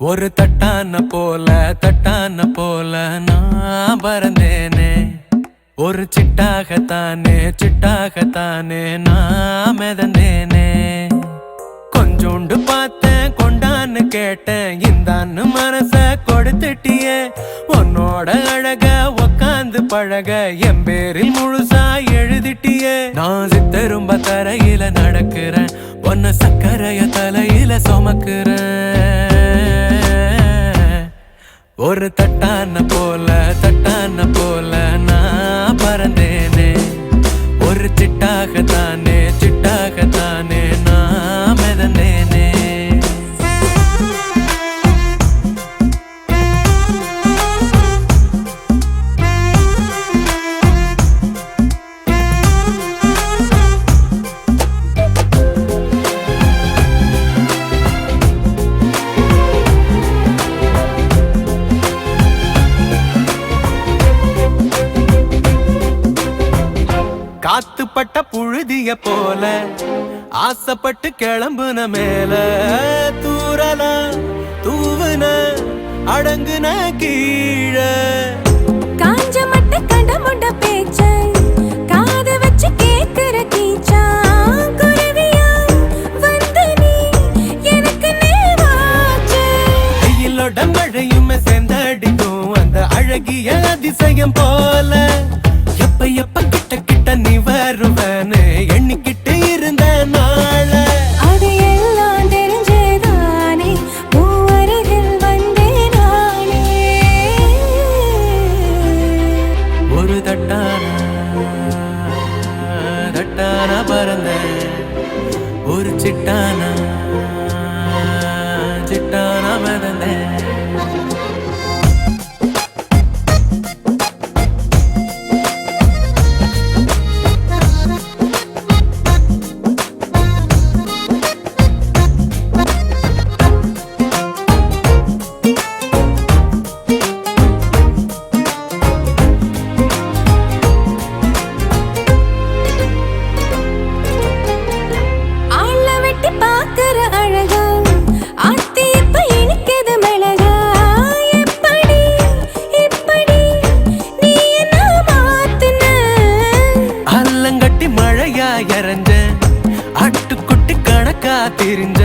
ஒரு தட்டான போல நான் பறந்தேனே. ஒரு சிட்டாகத்தானே நான் மிதந்தேனே. கொஞ்சோண்டு பார்த்தேன் கொண்டான்னு கேட்டேன், இந்தான்னு மனச கொடுத்துட்டியே. உன்னோட அழக உக்காந்து பழக என் பேரில் முழுசா எழுதிட்டியே. நான் சித்தரும்ப தரையில நடக்கிறேன், பொன்ன சக்கரைய தலையில சுமக்கிறேன். ஒரு தட்டான போல நான் பறந்தேனே. ஒரு சிட்டாகத்தானே நான் மிதந்தேனே. காத்துப்பட்ட புழுதிய போல ஆசைப்பட்டு கிளம்புன மேல தூவுன அடங்குன கீழே. காஞ்ச மட்ட கடமுண்ட பேச்ச காது வச்சு கேக்குற கீச்சா குருவியா வந்து நீ எனக்கு நேவாச்சு. வெயிலோட மழையுமே சேர்ந்தடிக்கும் அந்த அழகிய அதிசயம் போல. எப்ப கிட்ட நீ வருவனு எண்ணிக்கிட்டு இருந்த நாள. அது எல்லாம் தெரிஞ்சேதானே மூவருகில் வந்தே நானே. ஒரு தட்டான பறந்த ஒரு சிட்டான மிதந்தேன். மழையா இறஞ்ச அட்டுக்குட்டி கணக்கா தெரிஞ்ச